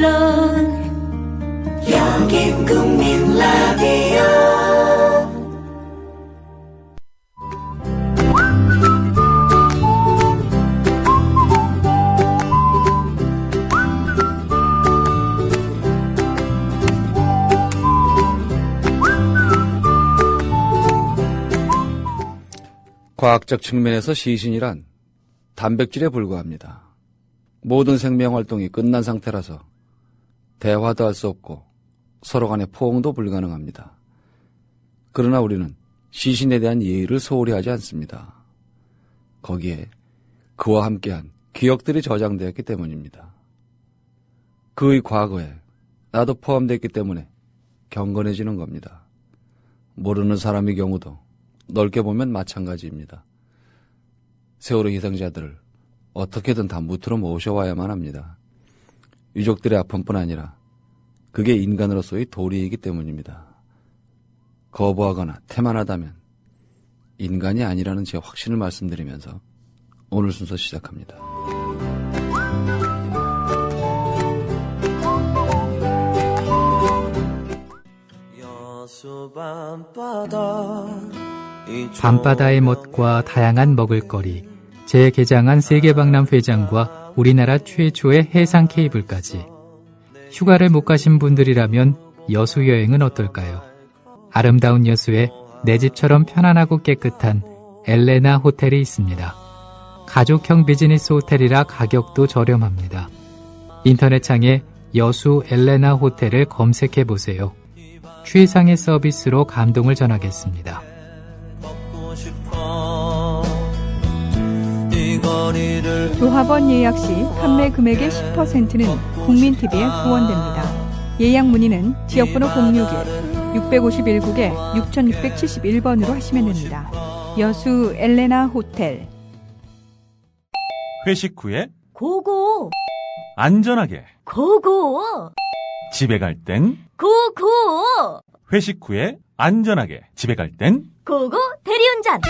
물론 여긴 국민 라디오. 과학적 측면에서 시신이란 단백질에 불과합니다. 모든 생명활동이 끝난 상태라서 대화도 할 수 없고 서로 간의 포옹도 불가능합니다. 그러나 우리는 시신에 대한 예의를 소홀히 하지 않습니다. 거기에 그와 함께한 기억들이 저장되었기 때문입니다. 그의 과거에 나도 포함되었기 때문에 경건해지는 겁니다. 모르는 사람의 경우도 넓게 보면 마찬가지입니다. 세월호 희생자들을 어떻게든 다 무트로 모셔와야만 합니다. 유족들의 아픔뿐 아니라 그게 인간으로서의 도리이기 때문입니다. 거부하거나 태만하다면 인간이 아니라는 제 확신을 말씀드리면서 오늘 순서 시작합니다. 밤바다의 멋과 다양한 먹을거리, 재개장한 세계박람회장과 우리나라 최초의 해상 케이블까지. 휴가를 못 가신 분들이라면 여수 여행은 어떨까요? 아름다운 여수에 내 집처럼 편안하고 깨끗한 엘레나 호텔이 있습니다. 가족형 비즈니스 호텔이라 가격도 저렴합니다. 인터넷창에 여수 엘레나 호텔을 검색해보세요. 최상의 서비스로 감동을 전하겠습니다. 조합원 예약 시 판매 금액의 10%는 국민TV에 후원됩니다. 예약 문의는 지역번호 061-651국에 6671번으로 하시면 됩니다. 여수 엘레나 호텔. 회식 후에 고고. 안전하게 고고. 집에 갈 땐 고고. 회식 후에 안전하게 집에 갈 땐 고고 대리운전.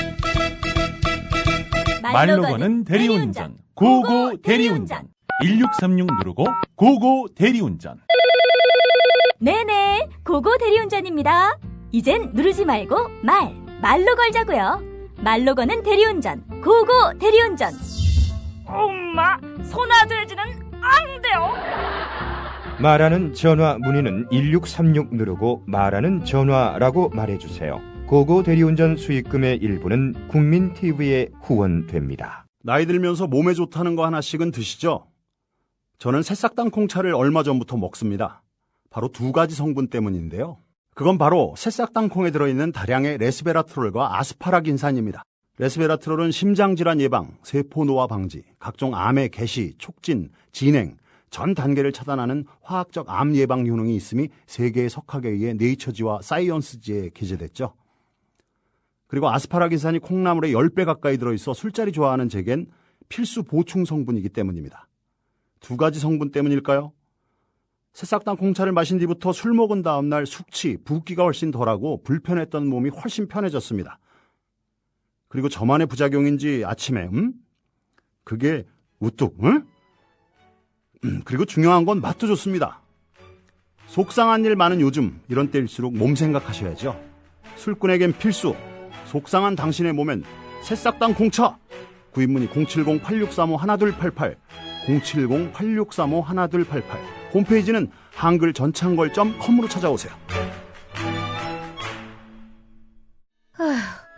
말로 거는 대리운전. 고고 대리운전. 1636 누르고 고고 대리운전. 네네, 고고 대리운전입니다. 이젠 누르지 말고 말로 걸자고요. 말로 거는 대리운전. 고고 대리운전. 엄마, 손아들지는 안 돼요. 말하는 전화 문의는 1636 누르고 말하는 전화라고 말해주세요. 고고 대리운전 수익금의 일부는 국민TV에 후원됩니다. 나이 들면서 몸에 좋다는 거 하나씩은 드시죠? 저는 새싹 땅콩차를 얼마 전부터 먹습니다. 바로 두 가지 성분 때문인데요. 그건 바로 새싹 땅콩에 들어있는 다량의 레스베라트롤과 아스파라긴산입니다. 레스베라트롤은 심장질환 예방, 세포 노화 방지, 각종 암의 개시, 촉진, 진행, 전 단계를 차단하는 화학적 암 예방 효능이 있음이 세계의 석학에 의해 네이처지와 사이언스지에 기재됐죠. 그리고 아스파라긴산이 콩나물에 10배 가까이 들어있어 술자리 좋아하는 제겐 필수 보충 성분이기 때문입니다. 두 가지 성분 때문일까요? 새싹 땅콩차를 마신 뒤부터 술 먹은 다음날 숙취, 붓기가 훨씬 덜하고 불편했던 몸이 훨씬 편해졌습니다. 그리고 저만의 부작용인지 아침에 그게 우뚝 그리고 중요한 건 맛도 좋습니다. 속상한 일 많은 요즘 이런 때일수록 몸 생각하셔야죠. 술꾼에겐 필수, 속상한 당신의 몸엔 새싹 땅콩차. 구입문의 070-8635-1288 070-8635-1288. 홈페이지는 한글전창걸.com으로 찾아오세요.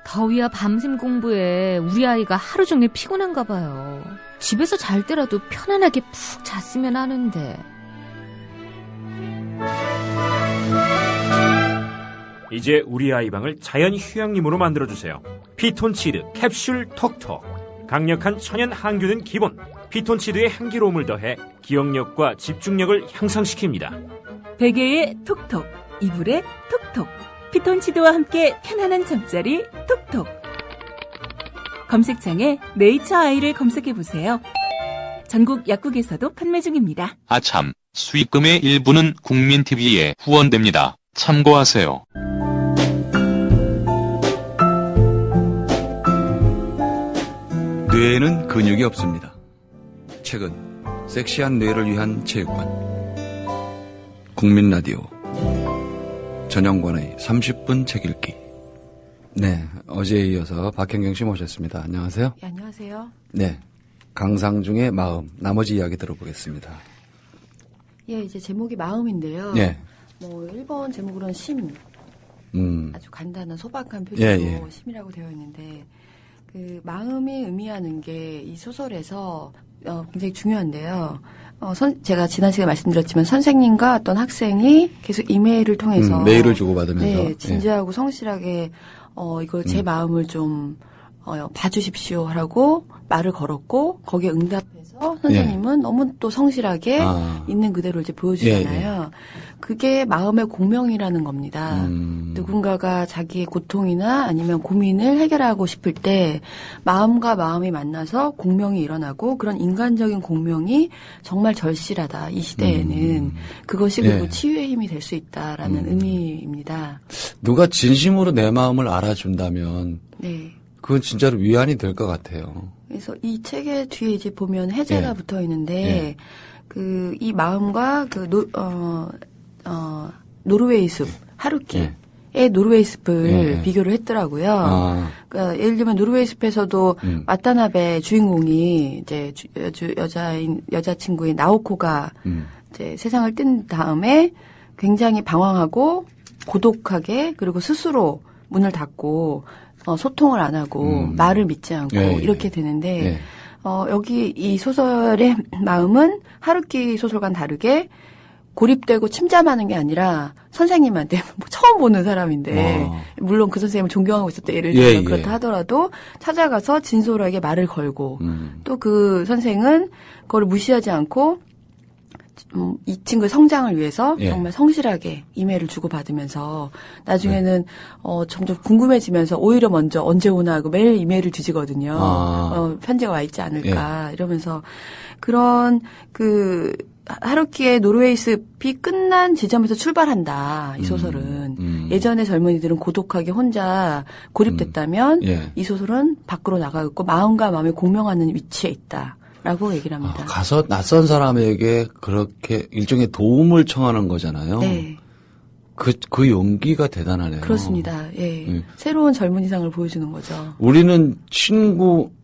더위와 밤샘 공부에 우리 아이가 하루 종일 피곤한가 봐요. 집에서 잘 때라도 편안하게 푹 잤으면 하는데. 이제 우리 아이 방을 자연 휴양림으로 만들어주세요. 피톤치드 캡슐 톡톡. 강력한 천연 항균은 기본. 피톤치드의 향기로움을 더해 기억력과 집중력을 향상시킵니다. 베개에 톡톡, 이불에 톡톡. 피톤치드와 함께 편안한 잠자리 톡톡. 검색창에 네이처 아이를 검색해보세요. 전국 약국에서도 판매 중입니다. 아참, 수익금의 일부는 국민TV에 후원됩니다. 참고하세요. 뇌에는 근육이 없습니다. 최근 섹시한 뇌를 위한 체육관 국민라디오 전영권의 30분 책 읽기. 네, 어제에 이어서 박현경 씨 모셨습니다. 안녕하세요. 네, 안녕하세요. 네, 강상중의 마음, 나머지 이야기 들어보겠습니다. 예, 이제 제목이 마음인데요. 네. 1번 제목으로는 심. 아주 간단한 소박한 표현으로 예. 심이라고 되어 있는데, 그 마음이 의미하는 게 이 소설에서 굉장히 중요한데요. 제가 지난 시간에 말씀드렸지만 선생님과 어떤 학생이 계속 이메일을 통해서 메일을 주고받으면서 네, 진지하고 성실하게 이거 제 마음을 좀 봐주십시오 하라고 말을 걸었고 거기에 응답해서 선생님은 너무 또 성실하게 있는 그대로 이제 보여주잖아요. 그게 마음의 공명이라는 겁니다. 누군가가 자기의 고통이나 아니면 고민을 해결하고 싶을 때 마음과 마음이 만나서 공명이 일어나고 그런 인간적인 공명이 정말 절실하다. 이 시대에는 그것이 그리고 치유의 힘이 될 수 있다라는 의미입니다. 누가 진심으로 내 마음을 알아준다면 네. 그건 진짜로 위안이 될 것 같아요. 그래서 이 책의 뒤에 이제 보면 해제가 붙어 있는데 이 마음과 노르웨이 숲 하루키의 노르웨이 숲을 비교를 했더라고요. 그러니까 예를 들면 노르웨이 숲에서도 와타나베 주인공이 이제 여자친구인 나오코가 이제 세상을 뜬 다음에 굉장히 방황하고 고독하게 그리고 스스로 문을 닫고 소통을 안 하고 말을 믿지 않고 이렇게 되는데 여기 이 소설의 마음은 하루키 소설과는 다르게 고립되고 침잠하는 게 아니라 선생님한테 처음 보는 사람인데 물론 그 선생님을 존경하고 있었다 예를 들면 그렇다 하더라도 찾아가서 진솔하게 말을 걸고 또 그 선생은 그걸 무시하지 않고 이 친구의 성장을 위해서 정말 성실하게 이메일을 주고받으면서 나중에는 점점 궁금해지면서 오히려 먼저 언제 오나 하고 매일 이메일을 뒤지거든요. 편지가 와 있지 않을까 이러면서 그런 하루키의 노르웨이 숲이 끝난 지점에서 출발한다. 이 소설은. 예전의 젊은이들은 고독하게 혼자 고립됐다면 이 소설은 밖으로 나가 있고 마음과 마음이 공명하는 위치에 있다. 라고 얘기를 합니다. 가서 낯선 사람에게 그렇게 일종의 도움을 청하는 거잖아요. 네. 그 용기가 대단하네요. 그렇습니다. 예. 새로운 젊은이상을 보여주는 거죠. 우리는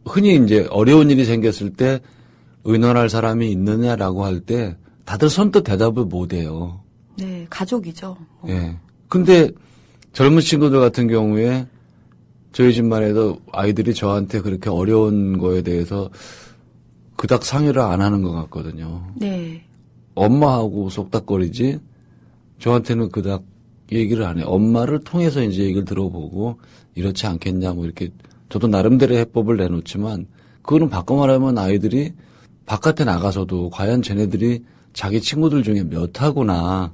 흔히 이제 어려운 일이 생겼을 때 의논할 사람이 있느냐라고 할 때 다들 선뜻 대답을 못 해요. 네, 가족이죠. 예. 근데 젊은 친구들 같은 경우에 저희 집만 해도 아이들이 저한테 그렇게 어려운 거에 대해서 그닥 상의를 안 하는 것 같거든요. 네. 엄마하고 속닥거리지 저한테는 그닥 얘기를 안 해요. 엄마를 통해서 이제 얘기를 들어보고 이렇지 않겠냐 뭐 이렇게 저도 나름대로의 해법을 내놓지만 그거는 바꿔 말하면 아이들이 바깥에 나가서도 과연 쟤네들이 자기 친구들 중에 몇 하구나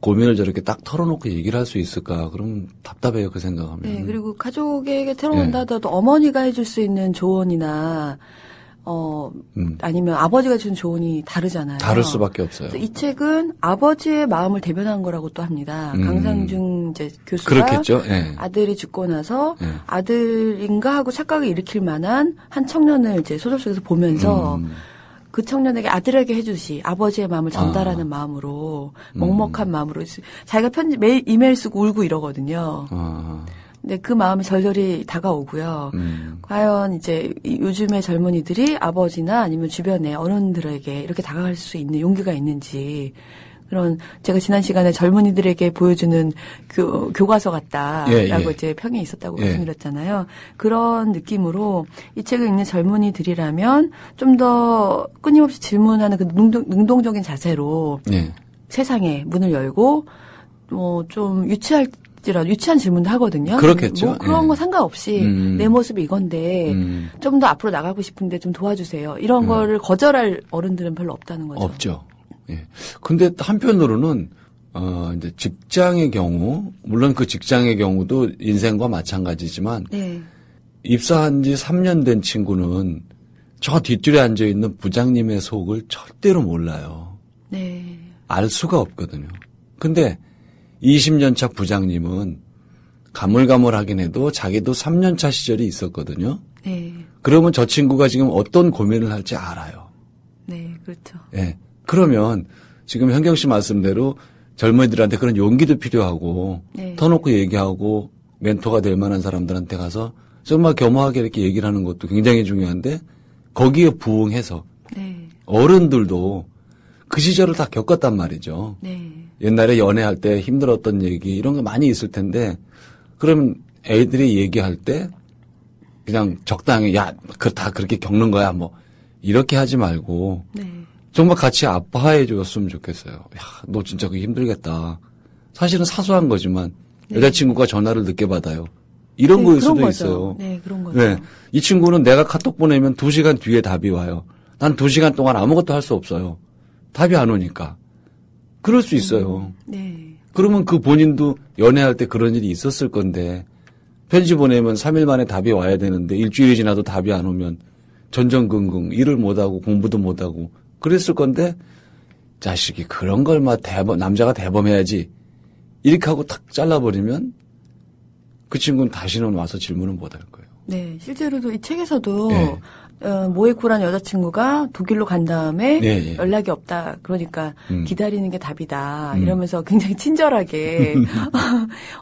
고민을 저렇게 딱 털어놓고 얘기를 할 수 있을까? 그럼 답답해요, 그 생각하면. 네, 그리고 가족에게 털어놓는다 하더라도 어머니가 해줄 수 있는 조언이나 아니면 아버지가 준 조언이 다르잖아요. 다를 수밖에 없어요. 이 책은 아버지의 마음을 대변한 거라고 또 합니다. 강상중 이제 교수가 그렇겠죠. 아들이 죽고 나서 아들인가 하고 착각을 일으킬 만한 한 청년을 이제 소설 속에서 보면서 그 청년에게 아들에게 해주시 아버지의 마음을 전달하는 마음으로 먹먹한 마음으로 자기가 매일 이메일 쓰고 울고 이러거든요. 근데 그 마음이 절절히 다가오고요. 과연 이제 요즘의 젊은이들이 아버지나 아니면 주변의 어른들에게 이렇게 다가갈 수 있는 용기가 있는지 그런 제가 지난 시간에 젊은이들에게 보여주는 교과서 같다라고 이제 평이 있었다고 말씀드렸잖아요. 그런 느낌으로 이 책을 읽는 젊은이들이라면 좀 더 끊임없이 질문하는 그 능동적인 자세로 세상에 문을 열고 좀 유치한 질문도 하거든요. 그렇겠죠. 뭐 그런 거 상관없이 내 모습이 이건데 좀 더 앞으로 나가고 싶은데 좀 도와주세요. 이런 거를 거절할 어른들은 별로 없다는 거죠. 없죠. 예. 근데 한편으로는 이제 직장의 경우 물론 그 직장의 경우도 인생과 마찬가지지만 입사한 지 3년 된 친구는 저 뒷줄에 앉아 있는 부장님의 속을 절대로 몰라요. 네. 알 수가 없거든요. 근데 20년 차 부장님은 가물가물하긴 해도 자기도 3년 차 시절이 있었거든요. 네. 그러면 저 친구가 지금 어떤 고민을 할지 알아요. 네, 그렇죠. 예. 그러면 지금 현경 씨 말씀대로 젊은이들한테 그런 용기도 필요하고 네. 터놓고 얘기하고 멘토가 될 만한 사람들한테 가서 정말 겸허하게 이렇게 얘기를 하는 것도 굉장히 중요한데 거기에 부응해서 네. 어른들도 그 시절을 다 겪었단 말이죠. 네. 옛날에 연애할 때 힘들었던 얘기 이런 거 많이 있을 텐데 그러면 애들이 얘기할 때 그냥 적당히 야, 다 그렇게 겪는 거야 뭐 이렇게 하지 말고 네. 정말 같이 아파해 줬으면 좋겠어요. 야, 너 진짜 그게 힘들겠다. 사실은 사소한 거지만 네. 여자친구가 전화를 늦게 받아요. 이런 네, 거일 그런 수도 거죠. 있어요. 네, 그런 거죠. 네. 이 친구는 내가 카톡 보내면 2시간 뒤에 답이 와요. 난 2시간 동안 아무것도 할 수 없어요. 답이 안 오니까. 그럴 수 있어요. 네. 그러면 그 본인도 연애할 때 그런 일이 있었을 건데 편지 보내면 3일 만에 답이 와야 되는데 일주일이 지나도 답이 안 오면 전전긍긍 일을 못하고 공부도 못하고 그랬을 건데 자식이 그런 걸 막 남자가 대범해야지 이렇게 하고 탁 잘라버리면 그 친구는 다시는 와서 질문을 못 할 거예요. 네, 실제로도 이 책에서도 네. 모에코라는 여자친구가 독일로 간 다음에 네. 연락이 없다. 그러니까 기다리는 게 답이다. 이러면서 굉장히 친절하게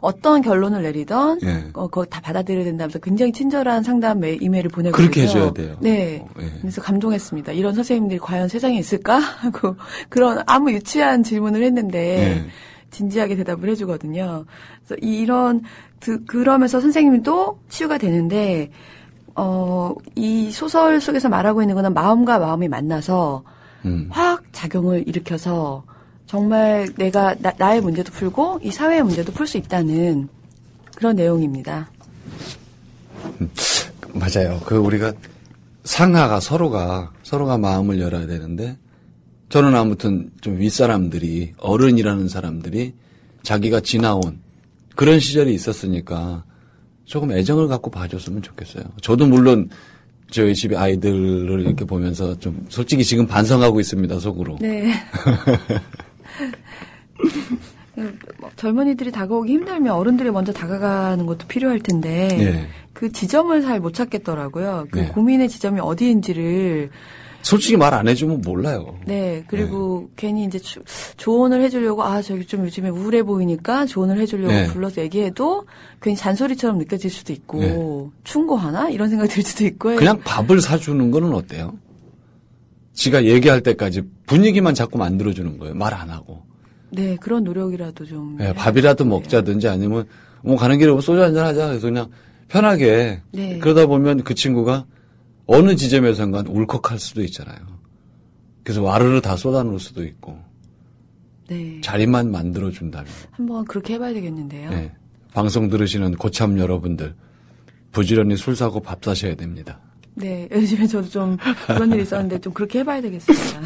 어떤 결론을 내리던 네. 그거 다 받아들여야 된다면서 굉장히 친절한 상담 이메일을 보내거든요. 그렇게 해줘야 돼요. 네. 그래서 감동했습니다. 이런 선생님들이 과연 세상에 있을까? 하고 그런 아무 유치한 질문을 했는데 네. 진지하게 대답을 해주거든요. 그래서 그러면서 선생님도 치유가 되는데 이 소설 속에서 말하고 있는 거는 마음과 마음이 만나서 화학 작용을 일으켜서 정말 내가 나의 문제도 풀고 이 사회의 문제도 풀 수 있다는 그런 내용입니다. 맞아요. 우리가 상하가 서로가 마음을 열어야 되는데 저는 아무튼 좀 윗사람들이 어른이라는 사람들이 자기가 지나온 그런 시절이 있었으니까 조금 애정을 갖고 봐줬으면 좋겠어요. 저도 물론 저희 집에 아이들을 이렇게 보면서 좀 솔직히 지금 반성하고 있습니다, 속으로. 네. 젊은이들이 다가오기 힘들면 어른들이 먼저 다가가는 것도 필요할 텐데 네. 그 지점을 잘 못 찾겠더라고요. 그 네. 고민의 지점이 어디인지를 솔직히 말 안 해주면 몰라요. 네, 그리고 괜히 이제 조언을 해주려고, 저기 좀 요즘에 우울해 보이니까 조언을 해주려고 네. 불러서 얘기해도 괜히 잔소리처럼 느껴질 수도 있고, 충고하나? 이런 생각이 들 수도 있고. 그냥 밥을 사주는 거는 어때요? 지가 얘기할 때까지 분위기만 자꾸 만들어주는 거예요. 말 안 하고. 네, 그런 노력이라도 좀. 네, 밥이라도 먹자든지 아니면 뭐 가는 길에 소주 한잔 하자. 그래서 그냥 편하게. 네. 그러다 보면 그 친구가 어느 지점에선가 울컥할 수도 있잖아요. 그래서 와르르 다 쏟아놓을 수도 있고. 네. 자리만 만들어준다면. 한번 그렇게 해봐야 되겠는데요. 네. 방송 들으시는 고참 여러분들, 부지런히 술 사고 밥 사셔야 됩니다. 네, 요즘에 저도 좀 그런 일이 있었는데 좀 그렇게 해봐야 되겠습니다.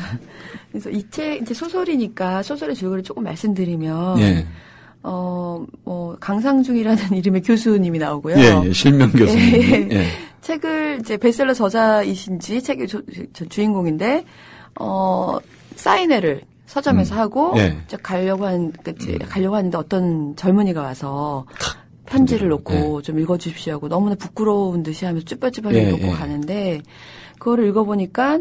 그래서 이 책, 이제 소설이니까 소설의 줄거리 조금 말씀드리면. 예. 강상중이라는 이름의 교수님이 나오고요. 예, 실명 교수님. 예. 책을 이제 베스트셀러 저자이신지 책의 주인공인데, 사인회를 서점에서 하고, 이제 가려고 하는데 어떤 젊은이가 와서 편지를 놓고 좀 읽어주십시오 하고 너무나 부끄러운 듯이 하면서 쭈뼛쭈뼛 놓고 가는데, 그거를 읽어보니까,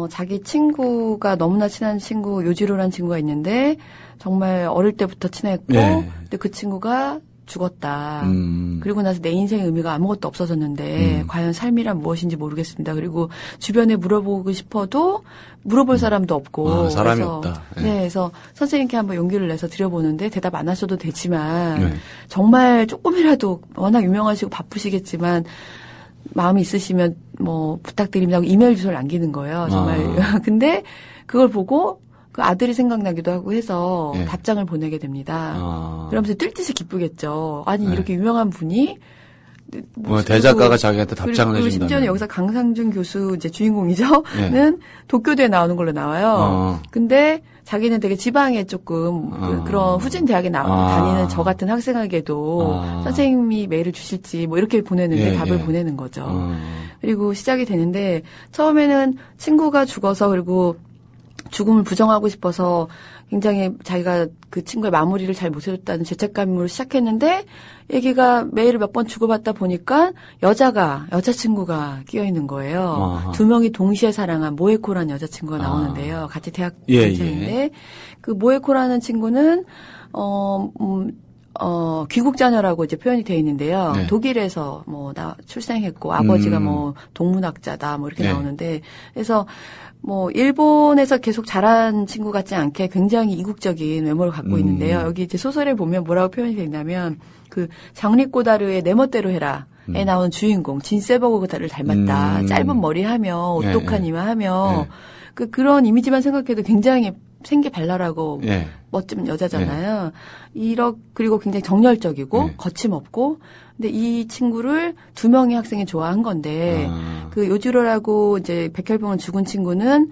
자기 친구가 너무나 친한 친구, 요지로라는 친구가 있는데, 정말 어릴 때부터 친했고, 근데 그 친구가 죽었다. 그리고 나서 내 인생의 의미가 아무것도 없어졌는데, 과연 삶이란 무엇인지 모르겠습니다. 그리고 주변에 물어보고 싶어도 물어볼 사람도 없고. 사람이 그래서, 없다. 네, 그래서 선생님께 한번 용기를 내서 드려보는데 대답 안 하셔도 되지만, 정말 조금이라도 워낙 유명하시고 바쁘시겠지만, 마음이 있으시면 뭐 부탁드립니다 하고 이메일 주소를 남기는 거예요. 정말. 근데 그걸 보고 그 아들이 생각나기도 하고 해서 답장을 보내게 됩니다. 그러면서 뜰 듯이 기쁘겠죠. 아니 이렇게 유명한 분이 대작가가 자기한테 답장을 해준다. 심지어는 여기서 강상준 교수 이제 주인공이죠.는 도쿄대에 나오는 걸로 나와요. 근데 자기는 되게 지방에 조금 그런 후진 대학에 다니는 저 같은 학생에게도 선생님이 메일을 주실지 뭐 이렇게 보내는데 답을 보내는 거죠. 그리고 시작이 되는데 처음에는 친구가 죽어서 그리고 죽음을 부정하고 싶어서 굉장히 자기가 그 친구의 마무리를 잘 못해줬다는 죄책감으로 시작했는데 얘기가 메일을 몇 번 주고받다 보니까 여자친구가 끼어있는 거예요. 아하. 두 명이 동시에 사랑한 모에코라는 여자친구가 나오는데요. 같이 대학 동창인데 그 모에코라는 친구는 귀국 자녀라고 이제 표현이 되어 있는데요. 네. 독일에서 출생했고 아버지가 동문학자다 이렇게 네. 나오는데 그래서 일본에서 계속 자란 친구 같지 않게 굉장히 이국적인 외모를 갖고 있는데요. 여기 이제 소설에 보면 뭐라고 표현이 되냐면 그 장리꼬다르의 내 멋대로 해라에 나오는 주인공 진세버그를 닮았다. 짧은 머리 하며 오똑한 이마 하며 그런 이미지만 생각해도 굉장히 생기 발랄하고 멋진 여자잖아요. 그리고 굉장히 정열적이고 거침없고 근데 이 친구를 두 명의 학생이 좋아한 건데 그 요지로라고 이제 백혈병을 죽은 친구는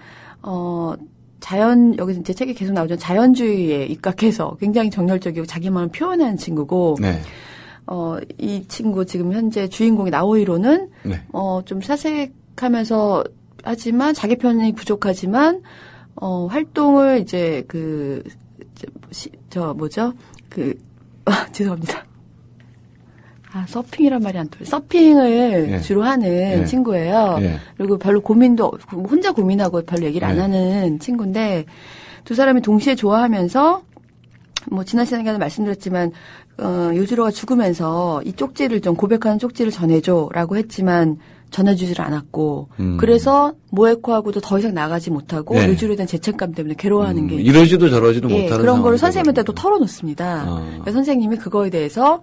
여기 이제 책에 계속 나오죠. 자연주의에 입각해서 굉장히 정열적이고 자기 마음을 표현하는 친구고 이 친구 지금 현재 주인공의 나오히로는 좀 사색하면서 하지만 자기 편이 부족하지만 활동을 이제 죄송합니다. 서핑이란 말이 안 들려요. 서핑을 주로 하는 친구예요. 그리고 별로 고민도 없고, 혼자 고민하고 별로 얘기를 안 하는 친구인데, 두 사람이 동시에 좋아하면서, 지난 시간에 말씀드렸지만, 요지로가 죽으면서 이 쪽지를 좀 고백하는 쪽지를 전해줘라고 했지만, 전해주질 않았고, 그래서 모에코하고도 더 이상 나가지 못하고, 요지로에 대한 죄책감 때문에 괴로워하는 게. 이러지도 저러지도 못하는 그런 거를 선생님한테 또 털어놓습니다. 그래서 선생님이 그거에 대해서,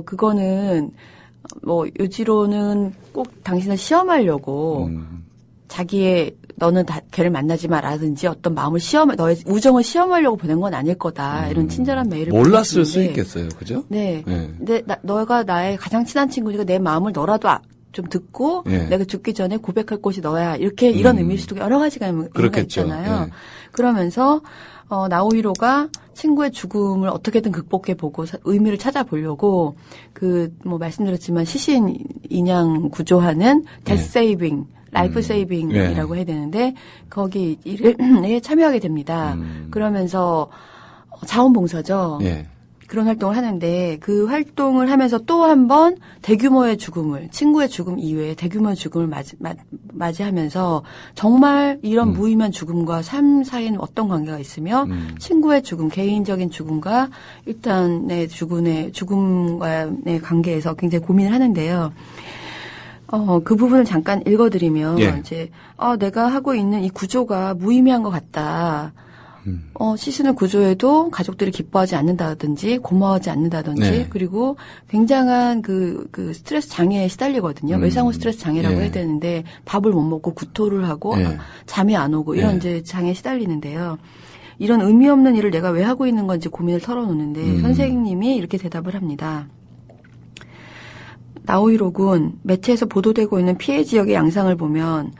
그거는, 요지로는 꼭 당신을 시험하려고, 너는 걔를 만나지 마라든지 어떤 마음을 너의 우정을 시험하려고 보낸 건 아닐 거다. 이런 친절한 메일을 몰랐을 수 있겠어요. 그죠? 네. 근데 너가 나의 가장 친한 친구니까 내 마음을 너라도 좀 듣고 내가 죽기 전에 고백할 곳이 너야. 이런 의미일 수도 여러 가지가 있잖아요. 그러면서 나오히로가 친구의 죽음을 어떻게든 극복해보고 의미를 찾아보려고 말씀드렸지만 시신 인양 구조하는 데스 세이빙, 라이프 세이빙이라고 해야 되는데 거기 일에 참여하게 됩니다. 그러면서 자원봉사죠. 그런 활동을 하는데 그 활동을 하면서 또 한 번 대규모의 죽음을 친구의 죽음 이외에 대규모의 죽음을 맞이하면서 정말 이런 무의미한 죽음과 삶 사이에는 어떤 관계가 있으며 친구의 죽음, 개인적인 죽음과 일단의 죽음과의 관계에서 굉장히 고민을 하는데요. 그 부분을 잠깐 읽어드리면 이제 내가 하고 있는 이 구조가 무의미한 것 같다. 시신을 구조해도 가족들이 기뻐하지 않는다든지 고마워하지 않는다든지 그리고 굉장한 그 스트레스 장애에 시달리거든요. 외상후 스트레스 장애라고 해야 되는데 밥을 못 먹고 구토를 하고 잠이 안 오고 이런 이제 장애에 시달리는데요. 이런 의미 없는 일을 내가 왜 하고 있는 건지 고민을 털어놓는데 선생님이 이렇게 대답을 합니다. 나오히로군, 매체에서 보도되고 있는 피해 지역의 양상을 보면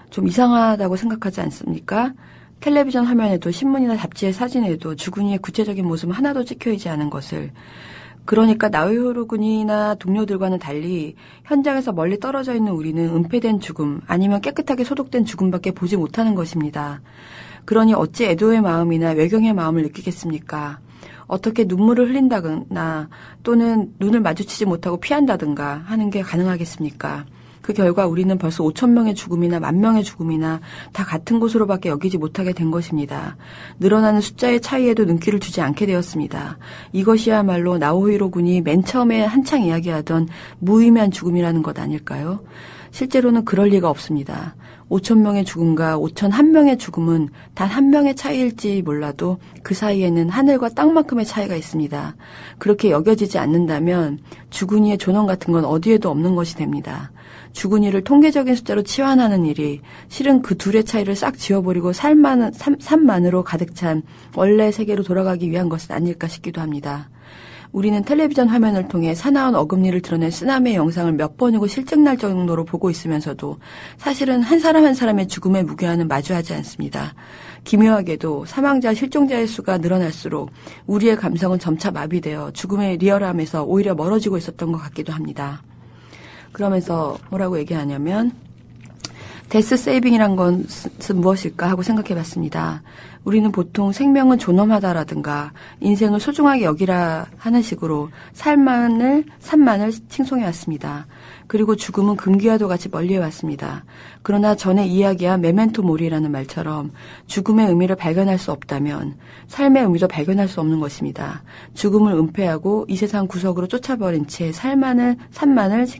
좀 이상하다고 생각하지 않습니까? 텔레비전 화면에도 신문이나 잡지의 사진에도 주군이의 구체적인 모습은 하나도 찍혀있지 않은 것을. 그러니까 나오히로 군이나 동료들과는 달리 현장에서 멀리 떨어져 있는 우리는 은폐된 죽음 아니면 깨끗하게 소독된 죽음밖에 보지 못하는 것입니다. 그러니 어찌 애도의 마음이나 외경의 마음을 느끼겠습니까? 어떻게 눈물을 흘린다거나 또는 눈을 마주치지 못하고 피한다든가 하는 게 가능하겠습니까? 그 결과 우리는 벌써 5,000명의 죽음이나 10,000명의 죽음이나 다 같은 곳으로밖에 여기지 못하게 된 것입니다. 늘어나는 숫자의 차이에도 눈길을 주지 않게 되었습니다. 이것이야말로 나오히로 군이 맨 처음에 한창 이야기하던 무의미한 죽음이라는 것 아닐까요? 실제로는 그럴 리가 없습니다. 5,000명의 죽음과 5,001명의 죽음은 단 한 명의 차이일지 몰라도 그 사이에는 하늘과 땅만큼의 차이가 있습니다. 그렇게 여겨지지 않는다면 주군이의 존엄 같은 건 어디에도 없는 것이 됩니다. 주군이를 통계적인 숫자로 치환하는 일이 실은 그 둘의 차이를 싹 지워버리고 삶만으로 가득 찬 원래 세계로 돌아가기 위한 것은 아닐까 싶기도 합니다. 우리는 텔레비전 화면을 통해 사나운 어금니를 드러낸 쓰나미의 영상을 몇 번이고 실증날 정도로 보고 있으면서도 사실은 한 사람 한 사람의 죽음의 무게와는 마주하지 않습니다. 기묘하게도 사망자, 실종자의 수가 늘어날수록 우리의 감성은 점차 마비되어 죽음의 리얼함에서 오히려 멀어지고 있었던 것 같기도 합니다. 그러면서 뭐라고 얘기하냐면 데스 세이빙이란 것은 무엇일까 하고 생각해 봤습니다. 우리는 보통 생명은 존엄하다라든가 인생을 소중하게 여기라 하는 식으로 삶만을 칭송해 왔습니다. 그리고 죽음은 금기와도 같이 멀리해 왔습니다. 그러나 전에 이야기한 메멘토 모리라는 말처럼 죽음의 의미를 발견할 수 없다면 삶의 의미도 발견할 수 없는 것입니다. 죽음을 은폐하고 이 세상 구석으로 쫓아버린 채 삶만을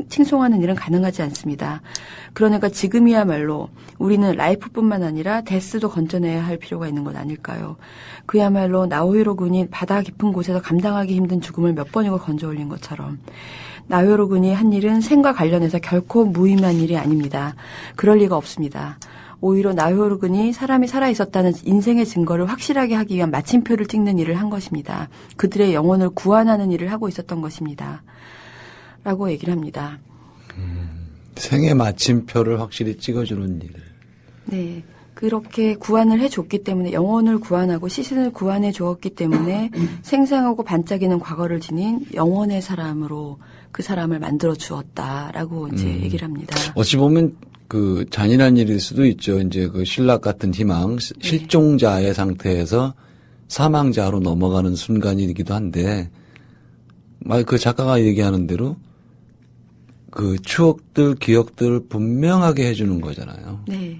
칭송하는 일은 가능하지 않습니다. 그러니까 지금이야말로 우리는 라이프뿐만 아니라 데스도 건져내야 할 필요가 있는 것 아닐까요? 그야말로 나오히로 군이 바다 깊은 곳에서 감당하기 힘든 죽음을 몇 번이고 건져 올린 것처럼 나오히로 군이 한 일은 생과 관련해서 결코 무의미한 일이 아닙니다. 그럴 리가 없습니다. 오히려 나오히로 군이 사람이 살아있었다는 인생의 증거를 확실하게 하기 위한 마침표를 찍는 일을 한 것입니다. 그들의 영혼을 구원하는 일을 하고 있었던 것입니다. 라고 얘기를 합니다. 생의 마침표를 확실히 찍어주는 일. 네. 그렇게 구원을 해줬기 때문에 영혼을 구원하고 시신을 구원해 주었기 때문에 생생하고 반짝이는 과거를 지닌 영혼의 사람으로 그 사람을 만들어 주었다라고 이제 얘기를 합니다. 어찌 보면 그 잔인한 일일 수도 있죠. 이제 그 신락 같은 희망, 실종자의 상태에서 사망자로 넘어가는 순간이기도 한데, 그 작가가 얘기하는 대로 그 추억들, 기억들 분명하게 해주는 거잖아요. 네.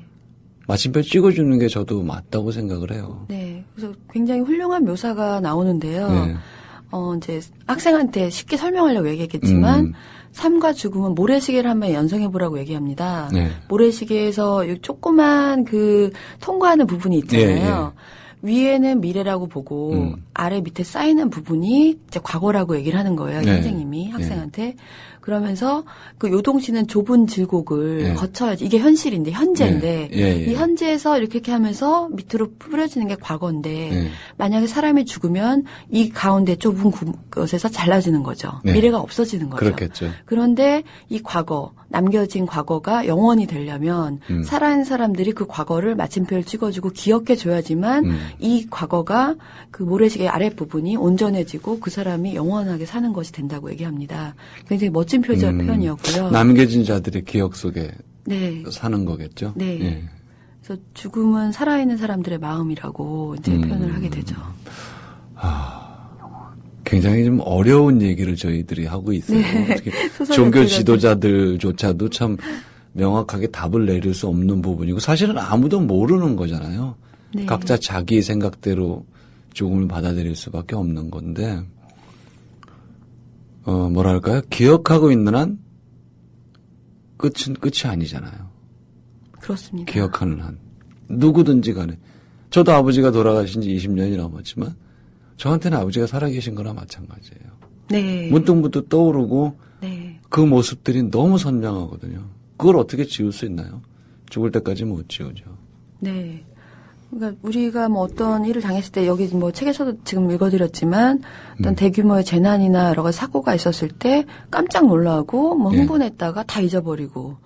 마침표 찍어주는 게 저도 맞다고 생각을 해요. 네. 그래서 굉장히 훌륭한 묘사가 나오는데요. 네. 이제 학생한테 쉽게 설명하려고 얘기했겠지만, 삶과 죽음은 모래시계를 한번 연상해보라고 얘기합니다. 네. 모래시계에서 조그만 그 통과하는 부분이 있잖아요. 네, 네. 위에는 미래라고 보고, 아래 밑에 쌓이는 부분이 이제 과거라고 얘기를 하는 거예요. 네. 선생님이 학생한테. 네. 그러면서 그 요동치는 좁은 질곡을 네. 거쳐야지. 이게 현실인데, 현재인데, 네. 네. 이 현재에서 이렇게 하면서 밑으로 뿌려지는 게 과거인데, 만약에 사람이 죽으면 이 가운데 좁은 곳에서 잘라지는 거죠. 네. 미래가 없어지는 거죠. 그렇겠죠. 그런데 이 과거, 남겨진 과거가 영원히 되려면 살아있는 사람들이 그 과거를 마침표를 찍어주고 기억해줘야지만 이 과거가 그 모래시계 아랫부분이 온전해지고 그 사람이 영원하게 사는 것이 된다고 얘기합니다. 굉장히 멋진 표현이었고요. 남겨진 자들의 기억 속에 네. 사는 거겠죠. 네. 예. 그래서 죽음은 살아있는 사람들의 마음이라고 이제 표현을 하게 되죠. 굉장히 좀 어려운 얘기를 저희들이 하고 있어요. 네. 어떻게 종교 지도자들조차도 참 명확하게 답을 내릴 수 없는 부분이고 사실은 아무도 모르는 거잖아요. 네. 각자 자기 생각대로 죽음을 받아들일 수밖에 없는 건데 뭐랄까요? 기억하고 있는 한 끝이 아니잖아요. 그렇습니다. 기억하는 한. 누구든지 간에. 저도 아버지가 돌아가신 지 20년이 넘었지만 저한테는 아버지가 살아계신 거나 마찬가지예요. 네. 문득문득 떠오르고 네. 그 모습들이 너무 선명하거든요. 그걸 어떻게 지울 수 있나요? 죽을 때까지 못 지우죠. 네. 그러니까 우리가 뭐 어떤 일을 당했을 때 여기 뭐 책에서도 지금 읽어드렸지만 어떤 대규모의 재난이나 여러 가지 사고가 있었을 때 깜짝 놀라고 뭐 흥분했다가 다 잊어버리고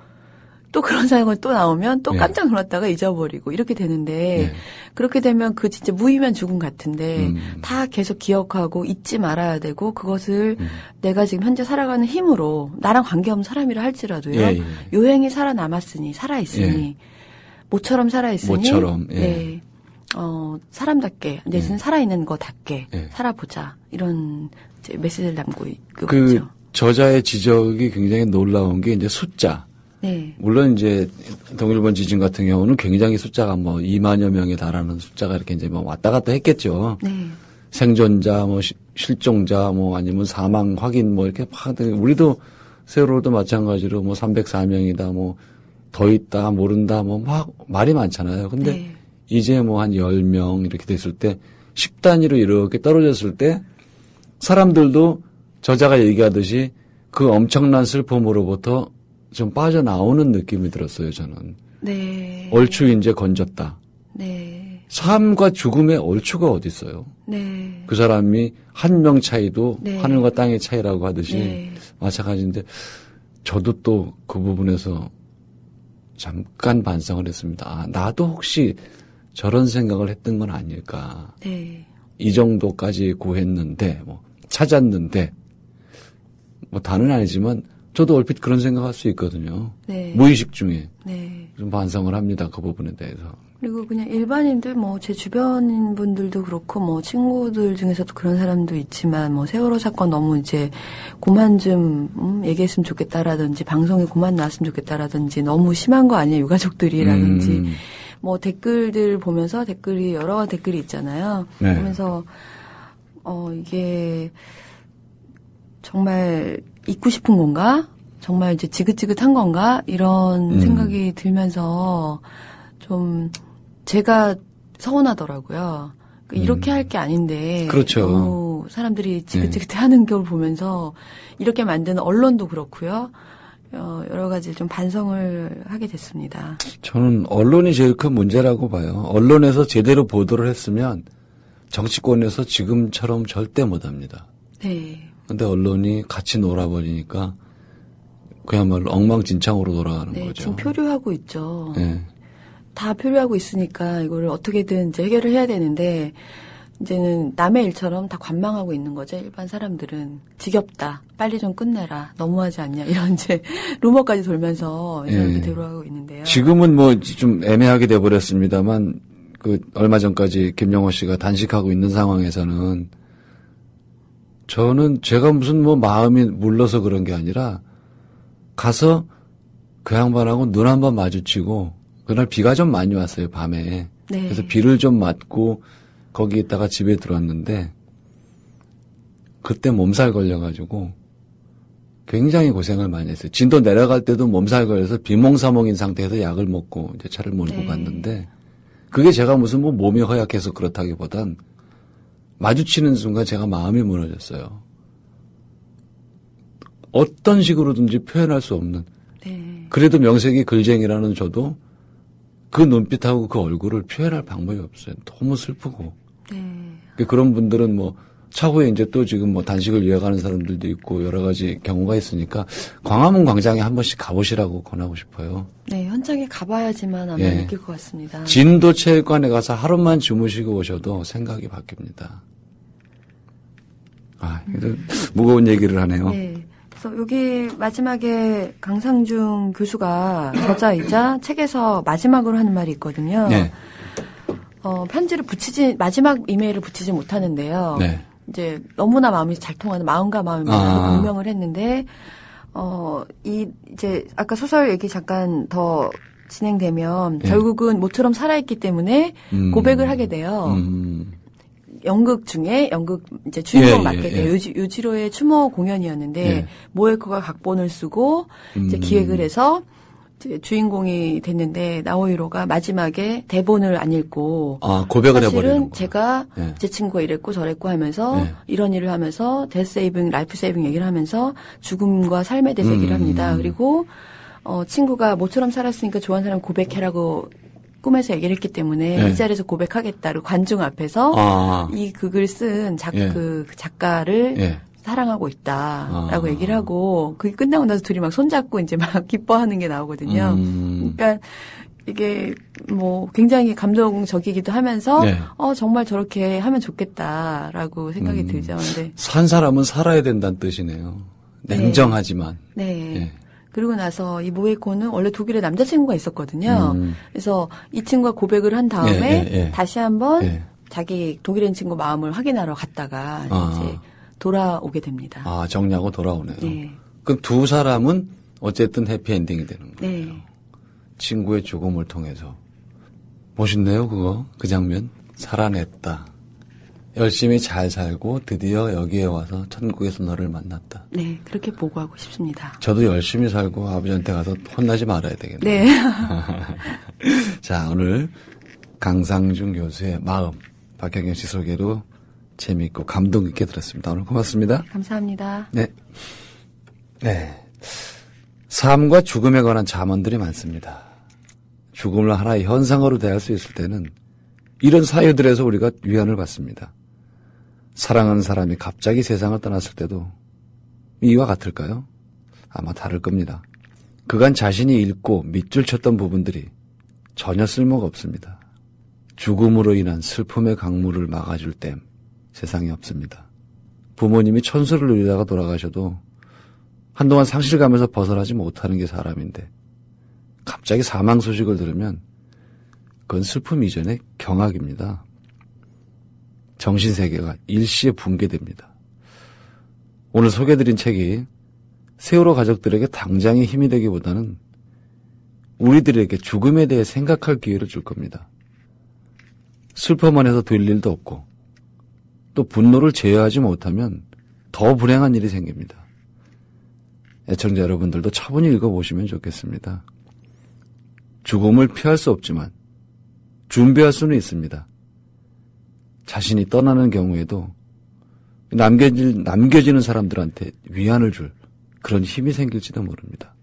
또 그런 상황이 또 나오면 또 깜짝 놀랐다가 잊어버리고 이렇게 되는데 그렇게 되면 그 진짜 무의미한 죽음 같은데 다 계속 기억하고 잊지 말아야 되고 그것을 내가 지금 현재 살아가는 힘으로 나랑 관계없는 사람이라 할지라도요. 요행이 살아남았으니 살아있으니 모처럼 살아있으니 모처럼, 네. 사람답게 내지는 살아있는 거답게 살아보자 이런 이제 메시지를 남고 있고 그 저자의 지적이 굉장히 놀라운 게 이제 숫자. 네. 물론 이제 동일본 지진 같은 경우는 굉장히 숫자가 뭐 2만여 명에 달하는 숫자가 이렇게 이제 뭐 왔다 갔다 했겠죠. 네. 생존자, 뭐 실종자, 뭐 아니면 사망 확인 뭐 이렇게 막 우리도 세월호도 마찬가지로 뭐 304명이다, 뭐 더 있다, 모른다, 뭐 막 말이 많잖아요. 근데 이제 뭐 한 10명 이렇게 됐을 때 10단위로 이렇게 떨어졌을 때 사람들도 저자가 얘기하듯이 그 엄청난 슬픔으로부터 좀 빠져나오는 느낌이 들었어요, 저는. 네. 얼추 이제 건졌다. 네. 삶과 죽음의 얼추가 어디 있어요? 네. 그 사람이 한 명 차이도 하늘과 땅의 차이라고 하듯이 마찬가지인데 저도 또 그 부분에서 잠깐 반성을 했습니다. 아, 나도 혹시 저런 생각을 했던 건 아닐까. 네. 이 정도까지 구했는데, 뭐, 찾았는데, 뭐, 다는 아니지만, 저도 얼핏 그런 생각할 수 있거든요. 네. 무의식 중에 네. 좀 반성을 합니다. 그 부분에 대해서. 그리고 그냥 일반인들 뭐 제 주변인 분들도 그렇고 뭐 친구들 중에서도 그런 사람도 있지만 뭐 세월호 사건 너무 이제 그만 좀 얘기했으면 좋겠다라든지 방송에 그만 나왔으면 좋겠다라든지 너무 심한 거 아니야 유가족들이라든지 뭐 댓글들 보면서 댓글이 여러 댓글이 있잖아요. 네. 보면서 이게 정말 잊고 싶은 건가? 정말 이제 지긋지긋한 건가? 이런 생각이 들면서 좀 제가 서운하더라고요. 이렇게 할 게 아닌데. 그렇죠. 너무 사람들이 지긋지긋해하는 걸 보면서 이렇게 만드는 언론도 그렇고요. 여러 가지 좀 반성을 하게 됐습니다. 저는 언론이 제일 큰 문제라고 봐요. 언론에서 제대로 보도를 했으면 정치권에서 지금처럼 절대 못합니다. 네. 근데 언론이 같이 놀아버리니까 그야말로 엉망진창으로 돌아가는 네, 거죠. 지금 표류하고 있죠. 네. 다 표류하고 있으니까 이거를 어떻게든 이제 해결을 해야 되는데 이제는 남의 일처럼 다 관망하고 있는 거죠. 일반 사람들은 지겹다. 빨리 좀 끝내라. 너무하지 않냐. 이런 이제 루머까지 돌면서 이렇게 대로하고 있는데요. 지금은 뭐 좀 애매하게 돼버렸습니다만 그 얼마 전까지 김영호 씨가 단식하고 있는 상황에서는 저는 제가 무슨 뭐 마음이 물러서 그런 게 아니라 가서 그 양반하고 눈 한번 마주치고 그날 비가 좀 많이 왔어요, 밤에. 네. 그래서 비를 좀 맞고 거기 있다가 집에 들어왔는데 그때 몸살 걸려가지고 굉장히 고생을 많이 했어요. 진도 내려갈 때도 몸살 걸려서 비몽사몽인 상태에서 약을 먹고 이제 차를 몰고 갔는데 그게 제가 무슨 뭐 몸이 허약해서 그렇다기보단 마주치는 순간 제가 마음이 무너졌어요. 어떤 식으로든지 표현할 수 없는. 그래도 명색이 글쟁이라는 저도 그 눈빛하고 그 얼굴을 표현할 방법이 없어요. 너무 슬프고. 그런 분들은 뭐 차후에 이제 또 지금 뭐 단식을 이어가는 사람들도 있고 여러 가지 경우가 있으니까 광화문 광장에 한 번씩 가보시라고 권하고 싶어요. 네, 현장에 가봐야지만 아마 느낄 것 같습니다. 진도 체육관에 가서 하루만 주무시고 오셔도 생각이 바뀝니다. 그래도 무거운 얘기를 하네요. 네. 그래서 여기 마지막에 강상중 교수가 저자이자 책에서 마지막으로 하는 말이 있거든요. 네. 편지를 마지막 이메일을 붙이지 못하는데요. 네. 이제 너무나 마음이 잘 통하는 마음과 마음이 운명을 했는데, 이제 아까 소설 얘기 잠깐 더 진행되면 결국은 모처럼 살아있기 때문에 고백을 하게 돼요. 연극 중에 이제 주인공 맡게 돼요. 요지로의 추모 공연이었는데 모에코가 각본을 쓰고 이제 기획을 해서 이제 주인공이 됐는데 나오히로가 마지막에 대본을 안 읽고 고백을 사실은 해버리는 제가 제 친구가 이랬고 저랬고 하면서 이런 일을 하면서 데스 세이빙, 라이프 세이빙 얘기를 하면서 죽음과 삶에 대해서 얘기를 합니다. 그리고 친구가 모처럼 살았으니까 좋아하는 사람 고백해라고 꿈에서 얘기를 했기 때문에 이 자리에서 고백하겠다고 관중 앞에서 이 극을 쓴 그 작가를 사랑하고 있다라고 얘기를 하고 그게 끝나고 나서 둘이 막 손잡고 이제 막 기뻐하는 게 나오거든요. 그러니까 이게 뭐 굉장히 감동적이기도 하면서 정말 저렇게 하면 좋겠다라고 생각이 들죠. 근데 산 사람은 살아야 된다는 뜻이네요. 냉정하지만. 네. 그리고 나서 이 모에코는 원래 독일에 남자친구가 있었거든요. 그래서 이 친구가 고백을 한 다음에 다시 한번 자기 독일에 있는 친구 마음을 확인하러 갔다가 이제 돌아오게 됩니다. 정리하고 돌아오네요. 그럼 두 사람은 어쨌든 해피엔딩이 되는 거예요. 네. 친구의 죽음을 통해서. 멋있네요, 그거. 그 장면. 살아냈다. 열심히 잘 살고 드디어 여기에 와서 천국에서 너를 만났다. 네, 그렇게 보고하고 싶습니다. 저도 열심히 살고 아버지한테 가서 혼나지 말아야 되겠네요. 네. 자, 오늘 강상중 교수의 마음, 박경영 씨 소개로 재미있고 감동 있게 들었습니다. 오늘 고맙습니다. 감사합니다. 네. 삶과 죽음에 관한 잠언들이 많습니다. 죽음을 하나의 현상으로 대할 수 있을 때는 이런 사유들에서 우리가 위안을 받습니다. 사랑하는 사람이 갑자기 세상을 떠났을 때도 이와 같을까요? 아마 다를 겁니다. 그간 자신이 잃고 밑줄 쳤던 부분들이 전혀 쓸모가 없습니다. 죽음으로 인한 슬픔의 강물을 막아줄 댐 세상에 없습니다. 부모님이 천수를 누리다가 돌아가셔도 한동안 상실감에서 벗어나지 못하는 게 사람인데 갑자기 사망 소식을 들으면 그건 슬픔 이전의 경악입니다. 정신세계가 일시에 붕괴됩니다. 오늘 소개해드린 책이 세월호 가족들에게 당장의 힘이 되기보다는 우리들에게 죽음에 대해 생각할 기회를 줄 겁니다. 슬퍼만 해서 될 일도 없고 또 분노를 제어하지 못하면 더 불행한 일이 생깁니다. 애청자 여러분들도 차분히 읽어보시면 좋겠습니다. 죽음을 피할 수 없지만 준비할 수는 있습니다. 자신이 떠나는 경우에도 남겨지는 사람들한테 위안을 줄 그런 힘이 생길지도 모릅니다.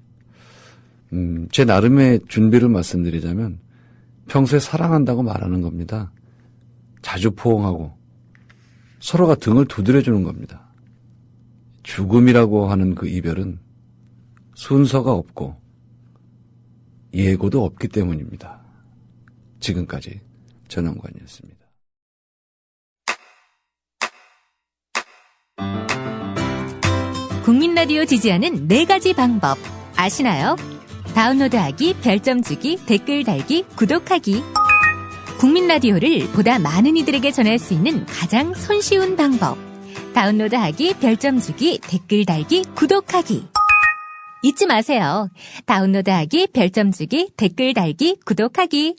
제 나름의 준비를 말씀드리자면 평소에 사랑한다고 말하는 겁니다. 자주 포옹하고 서로가 등을 두드려주는 겁니다. 죽음이라고 하는 그 이별은 순서가 없고 예고도 없기 때문입니다. 지금까지 전영관이었습니다. 국민라디오 지지하는 4가지 방법 아시나요? 다운로드하기, 별점 주기, 댓글 달기, 구독하기. 국민라디오를 보다 많은 이들에게 전할 수 있는 가장 손쉬운 방법. 다운로드하기, 별점 주기, 댓글 달기, 구독하기. 잊지 마세요. 다운로드하기, 별점 주기, 댓글 달기, 구독하기.